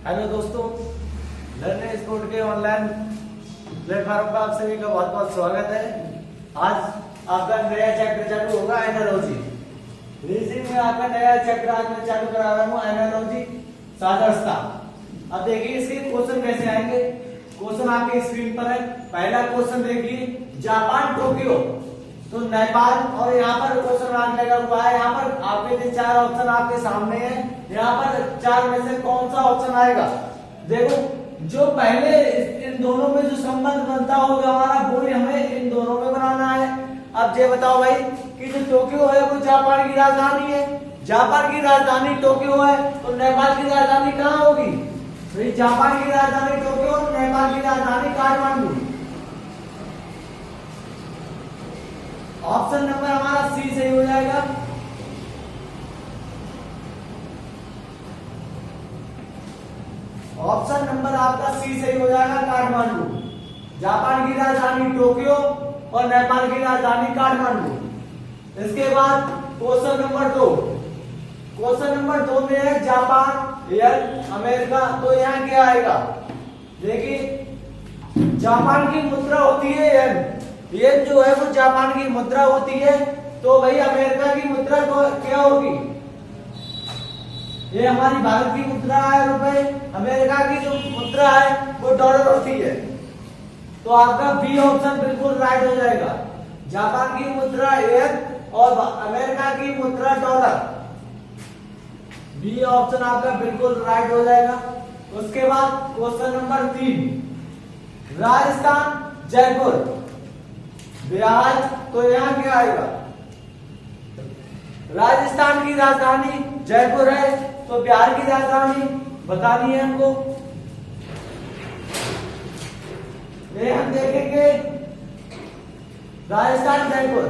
Hello दोस्तों, learning sport के online platform पर आप सभी का बहुत बहुत स्वागत है। आज आपका नया चैप्टर चालू होगा एनालॉजी। रीजनिंग में आपका नया चैप्टर आज मैं चालू करा रहा हूँ एनालॉजी सादृश्यता। अब देखिए इसके क्वेश्चन कैसे आएंगे। क्वेश्चन आपके स्क्रीन पर है। पहला क्वेश्चन देखिए, जापान टोक्यो तो नेपाल, और यहाँ पर क्वेश्चन मार्क लगा हुआ है। यहाँ पर आपके जो चार ऑप्शन आपके सामने हैं, यहाँ पर चार में से कौन सा ऑप्शन आएगा। देखो, जो पहले इन दोनों में जो संबंध बनता होगा हमारा, वो हमें इन दोनों में बनाना है। अब ये बताओ भाई कि जो टोक्यो है वो जापान की राजधानी है। जापान की राजधानी टोक्यो है तो नेपाल की राजधानी कहाँ होगी। तो जापान की राजधानी टोक्यो और नेपाल की राजधानी काठमांडू। ऑप्शन नंबर हमारा सी सही हो जाएगा। ऑप्शन नंबर आपका सी सही हो जाएगा, काठमांडू। जापान की राजधानी टोक्यो और नेपाल की राजधानी काठमांडू। इसके बाद क्वेश्चन नंबर 2। क्वेश्चन नंबर 2 में है जापान या अमेरिका, तो यहाँ क्या आएगा। देखिए, जापान की मुद्रा होती है येन। येन जो है वो जापान की मुद्रा होती है, तो भाई अमेरिका की मुद्रा क्या होगी। ये हमारी भारत की मुद्रा है रुपए, अमेरिका की जो मुद्रा है वो डॉलर होती है। तो आपका बी ऑप्शन बिल्कुल राइट हो जाएगा। जापान की मुद्रा येन और अमेरिका की मुद्रा डॉलर। बी ऑप्शन आपका बिल्कुल राइट हो जाएगा। उसके बाद क्वेश्चन नंबर 3, राजस्थान जयपुर बिहार, तो यहाँ क्या आएगा। राजस्थान की राजधानी जयपुर है, तो बिहार की राजधानी बतानी है हमको। ये हम देखेंगे राजस्थान जयपुर।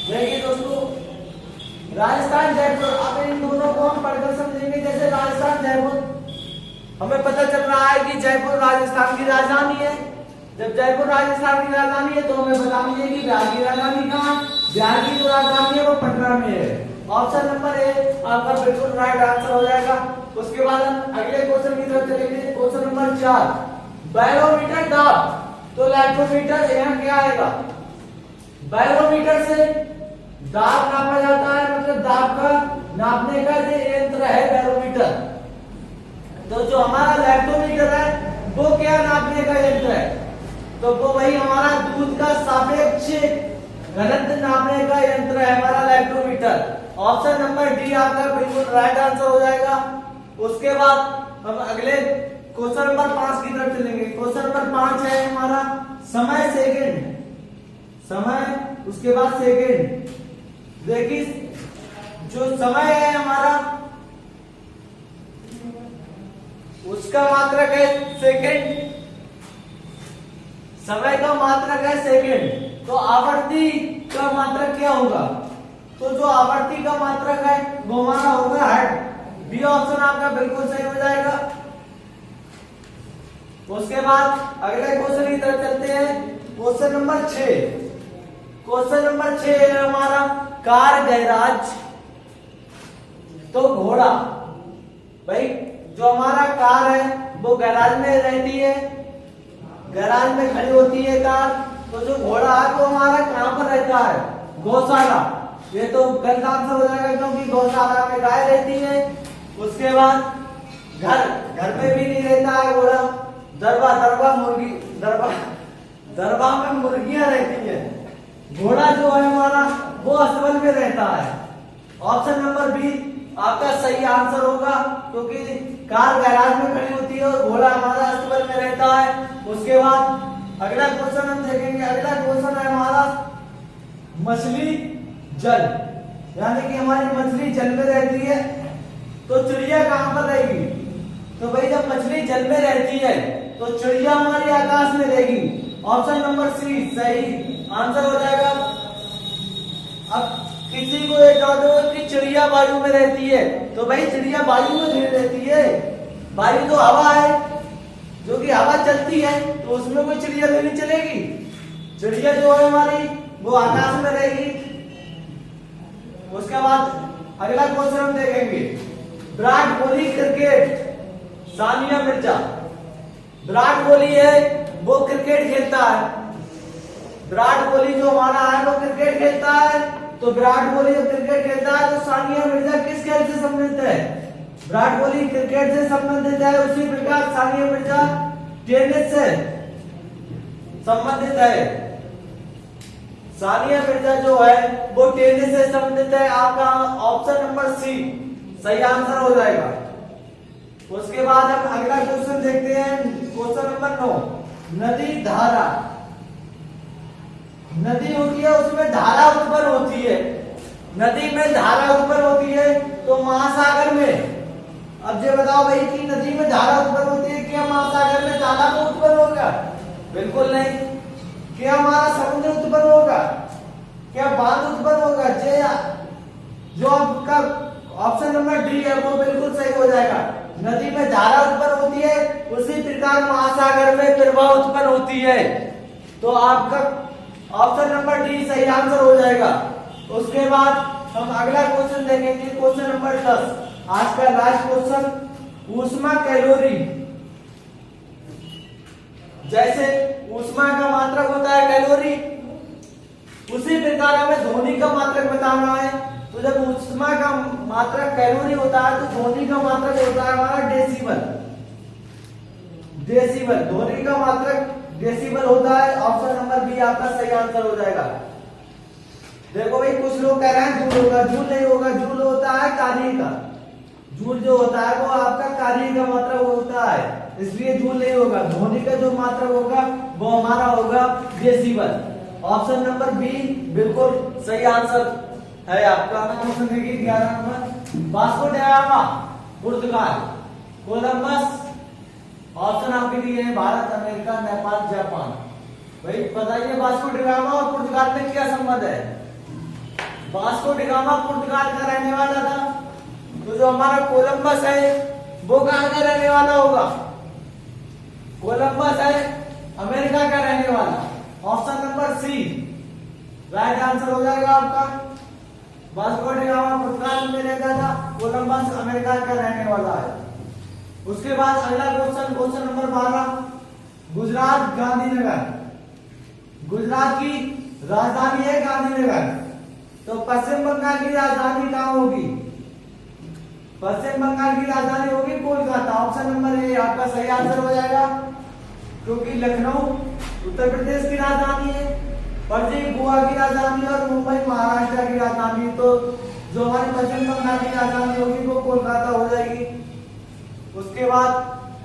देखिए दोस्तों, राजस्थान जयपुर, अब इन दोनों को हम पढ़कर समझेंगे। जैसे राजस्थान जयपुर, हमें पता चल रहा है कि जयपुर राजस्थान की राजधानी है। जब जयपुर राजस्थान की राजधानी है तो हमें बतानी है कि बिहार की राजधानी कहाँ। बिहार की जो राजधानी है वो पटना में है। ऑप्शन नंबर ए आपका बिल्कुल राइट आंसर हो जाएगा। उसके बाद हम अगले क्वेश्चन की तरफ चलेंगे। क्वेश्चन नंबर 4, बैरोमीटर दाब, तो लैक्टोमीटर यहाँ क्या आएगा। बैरोमीटर से दाब नापा जाता है, मतलब दाब का नापने का जो यंत्र है बैरोमीटर। तो जो हमारा लैक्टोमीटर है वो क्या नापने का यंत्र है, तो वो वही हमारा दूध का सापेक्ष घनत्व नापने का यंत्र है हमारा लैक्टोमीटर। ऑप्शन नंबर डी आपका बिल्कुल राइट आंसर हो जाएगा। उसके बाद हम अगले क्वेश्चन नंबर 5 की तरफ चलेंगे। क्वेश्चन नंबर 5 है हमारा समय सेकंड, समय उसके बाद सेकंड। देखिए, जो समय है हमारा उसका मात्रक है सेकंड। समय का मात्रक है सेकंड, तो आवर्ती का मात्रक क्या होगा। तो जो आवर्ती का मात्रक है वो हमारा होगा हर्ट्ज। बी ऑप्शन आपका बिल्कुल सही हो जाएगा। उसके बाद अगले क्वेश्चन की तरफ चलते हैं। Question number 6। क्वेश्चन नंबर 6 है हमारा कार गैराज तो घोड़ा। भाई जो हमारा कार है वो गैराज में रहती है, गैराज में खड़ी होती है कार। तो जो घोड़ा है वो हमारा कहाँ पर रहता है, गौशाला। ये तो गलत आंसर हो जाएगा क्योंकि गौशाला में गाय रहती है। उसके बाद घर में भी नहीं रहता है घोड़ा। दरबा में मुर्गियां रहती है। घोड़ा जो है हमारा वो अस्तबल में रहता है। ऑप्शन नंबर बी आपका सही आंसर होगा, क्योंकि कार गैराज में खड़ी होती है और घोड़ा हमारा अस्तबल में रहता है। उसके बाद अगला क्वेश्चन हम देखेंगे। अगला क्वेश्चन है हमारा मछली जल, यानी कि हमारी मछली जल में रहती है तो चिड़िया कहां पर रहेगी। तो भाई जब मछली जल में रहती है तो चिड़िया हमारी आकाश में रहेगी। ऑप्शन नंबर सी सही आंसर हो जाएगा। अब किसी को ये डाउट हो कि चिड़िया वायु में रहती है, तो भाई चिड़िया वायु में नहीं रहती है, वायु तो हवा है, जो कि हवा चलती है, तो उसमें कोई चिड़िया तो नहीं चलेगी। चिड़िया जो है हमारी वो आकाश में रहेगी। उसके बाद अगला क्वेश्चन हम देखेंगे, विराट कोहली क्रिकेट, सानिया मिर्जा। विराट कोहली है वो क्रिकेट खेलता है। विराट कोहली जो हमारा है वो क्रिकेट खेलता है, तो विराट कोहली जब क्रिकेट खेलता है तो सानिया मिर्जा किस खेल से संबंधित है? विराट कोहली क्रिकेट से संबंधित है, उसी प्रकार सानिया मिर्जा टेनिस से संबंधित है। सानिया मिर्जा जो है वो टेनिस से संबंधित है। आपका ऑप्शन नंबर सी सही आंसर हो जाएगा। उसके बाद हम अगला क्वेश्चन देखते हैं, क्वेश्चन नंबर 9, नदी धारा। नदी होती है उसमें धारा उत्पन्न होती है। नदी में धारा उत्पन्न होती है तो महासागर में, अब ये बताओ भाई कि नदी में धारा उत्पन्न होती है, क्या महासागर में धारा तो उत्पन्न होगा? बिल्कुल नहीं। क्या हमारा समुद्र उत्पन्न होगा? क्या बांध उत्पन्न होगा? जो आपका ऑप्शन नंबर डी है वो बिल्कुल सही हो जाएगा। नदी में धारा उत्पन्न होती है, उसी प्रकार महासागर में प्रवाह उत्पन्न होती है। तो आपका ऑप्शन नंबर डी सही आंसर हो जाएगा। उसके बाद हम अगला क्वेश्चन देखेंगे, क्वेश्चन नंबर 10, आज का लास्ट क्वेश्चन, ऊष्मा कैलोरी। जैसे ऊष्मा का मात्रक होता है कैलोरी, उसी प्रकार हमें ध्वनि का मात्रक बताना है। तो जब ऊष्मा का मात्रक कैलोरी होता है तो ध्वनि का मात्रक होता है हमारा डेसिबल। डेसिबल, ध्वनि का मात्रक डेसिबल होता है। ऑप्शन नंबर बी आपका सही आंसर हो जाएगा। देखो भाई कुछ लोग कह रहे हैं जूल होगा, जूल नहीं होगा। जूल होता है कार्य का, जूल जो होता है वो आपका कार्य का मात्रक होता है, इसलिए जूल नहीं होगा। ध्वनि का जो मात्रक होगा वो हमारा होगा डेसिबल। ऑप्शन नंबर बी बिल्कुल सही आंसर है आपका। क्वेश्चन देखिए 11 नंबर, वास्को ड गामा पुर्तगाल, कोलंबस। ऑप्शन आपके लिए है भारत, अमेरिका, नेपाल, जापान। भाई बताइए वास्को ड गामा और पुर्तगाल में क्या संबंध है? वास्को ड गामा पुर्तगाल का रहने वाला था, तो जो हमारा कोलंबस है वो कहां का रहने वाला होगा? कोलंबस है अमेरिका का रहने वाला। Option number C right answer हो जाएगा आपका। वास्को ड गामा पुर्तगाल में रहता था, कोलंबस अमेरिका का रहने वाला है। उसके बाद अगला question, question number 12, Gujarat Gandhinagar. Gujarat की राजधानी है गांधीनगर, तो पश्चिम बंगाल की राजधानी कहां होगी? पश्चिम बंगाल की राजधानी होगी कोलकाता। ऑप्शन नंबर ए आपका सही आंसर हो जाएगा, क्योंकि लखनऊ उत्तर प्रदेश की राजधानी है, पणजी गोवा की राजधानी और मुंबई महाराष्ट्र की राजधानी। तो जो हमारी पश्चिम बंगाल की राजधानी होगी वो कोलकाता हो जाएगी। उसके बाद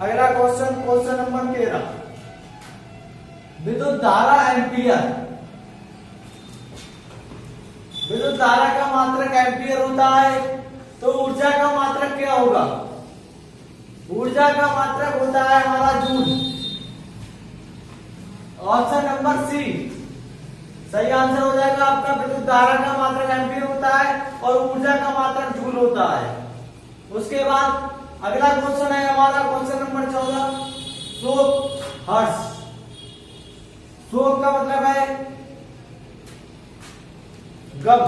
अगला क्वेश्चन, क्वेश्चन नंबर 13, विद्युत धारा एम्पियर। विद्युत धारा का मात्रक एम्पियर होता है, तो ऊर्जा का मात्रक क्या होगा? ऊर्जा का मात्रक होता है हमारा जूल। ऑप्शन नंबर सी सही आंसर हो जाएगा आपका। विद्युत धारा का मात्रक एम्पियर होता है और ऊर्जा का मात्रक जूल होता है। उसके बाद अगला क्वेश्चन है हमारा क्वेश्चन नंबर 14, शोक हर्ष। शोक का मतलब है गम,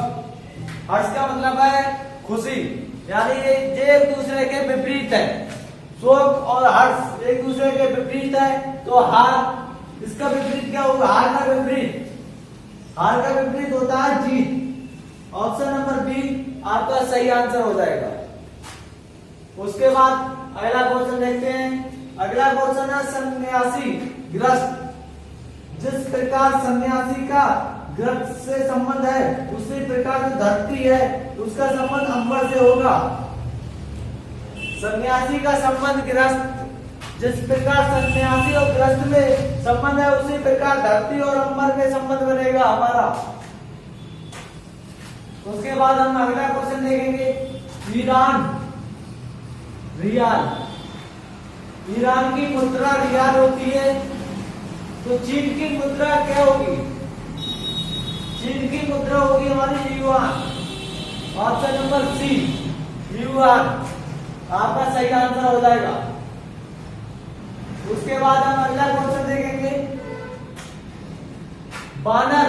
हर्ष का मतलब है खुशी, यानी ये एक दूसरे के विपरीत है। शोक और हर्ष एक दूसरे के विपरीत है, तो हार, इसका विपरीत क्या होगा? हार का विपरीत, हार का विपरीत होता है जीत। ऑप्शन नंबर बी आपका सही आंसर हो जाएगा। उसके बाद अगला क्वेश्चन देखते हैं। अगला क्वेश्चन है सन्यासी ग्रस्त। जिस प्रकार सन्यासी का ग्रस्त से संबंध है, उसी प्रकार जो धरती है उसका संबंध अंबर से होगा। सन्यासी का संबंध ग्रस्त, जिस प्रकार सन्यासी और ग्रस्त में संबंध है उसी प्रकार धरती और अंबर में संबंध बनेगा हमारा। उसके बाद हम अगला क्वेश्चन देखेंगे, ईरान रियाल। ईरान की मुद्रा रियाल होती है, तो चीन की मुद्रा क्या होगी? चीन की मुद्रा होगी हमारी yuan. Option number C yuan आपका सही आंसर हो जाएगा। उसके बाद हम अगला क्वेश्चन देखेंगे, बानर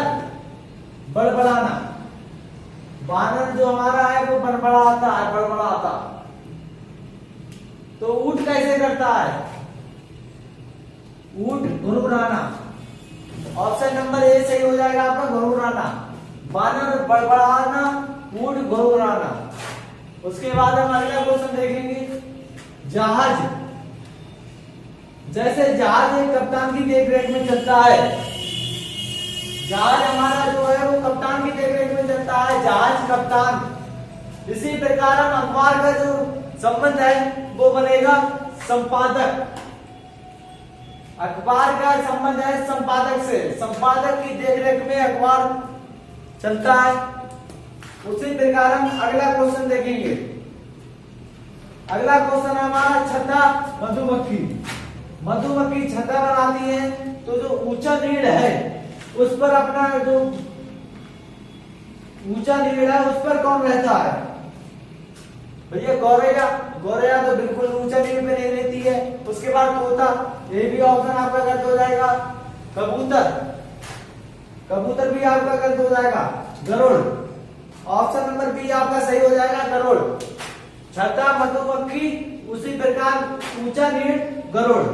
बड़बड़ाना। बानर जो हमारा है वो बड़बड़ाता है, बड़बड़ाता। तो ऊंट कैसे करता है? ऊंट घुरघुराना। ऑप्शन नंबर ए सही हो जाएगा आपका, घुरघुराना। बानर बड़बड़ाना, ऊंट घुरघुराना। उसके बाद हम अगला क्वेश्चन देखेंगे, जहाज। जैसे जहाज एक कप्तान की देखरेख में चलता है, जहाज हमारा जो है वो कप्तान की देखरेख में चलता है, जहाज कप्तान। इसी प्रकार हम अखबार का जो संबंध है वो बनेगा संपादक। अखबार का संबंध है संपादक से, संपादक की देखरेख में अखबार चलता है। उसी प्रकार हम अगला क्वेश्चन देखेंगे। अगला क्वेश्चन है हमारा छत्ता मधुमक्खी। मधुमक्खी छत्ता बनाती है, तो जो ऊंचा नीड़ है उस पर अपना जो ऊंचा नीड़ है उस पर कौन रहता है? भैया गौरैया। गौरैया तो बिल्कुल ऊंचा नीड़ पे नहीं रहती है। उसके बाद तोता, ये भी ऑप्शन आपका गलत हो जाएगा। कबूतर, कबूतर भी आपका गलत हो जाएगा। गरुड़, ऑप्शन नंबर बी आपका सही हो जाएगा, गरुड़। छत्ता मधुमक्खी, उसी प्रकार ऊंचा नीड़ गरुड़।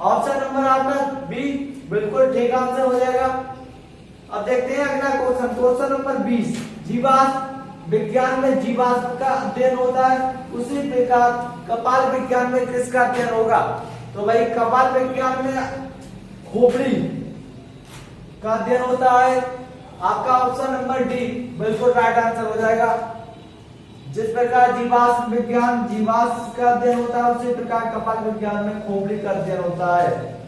ऑप्शन नंबर आपका बी बिल्कुल ठीक आंसर हो जाएगा। अब देखते हैं अगला क्वेश्चन, क्वेश्चन नंबर 20। जीवाश्म विज्ञान में जीवाश्म का अध्ययन होता है, उसी प्रकार कपाल विज्ञान में किसका अध्ययन होगा? तो भाई कपाल विज्ञान में खोपड़ी का अध्ययन होता है। आपका ऑप्शन नंबर डी बिल्कुल राइट आंसर हो जाएगा। जिस प्रकार जीवाश्म विज्ञान जीवाश्म का अध्ययन होता है, उसी प्रकार कपाल विज्ञान में खोपड़ी का अध्ययन होता है।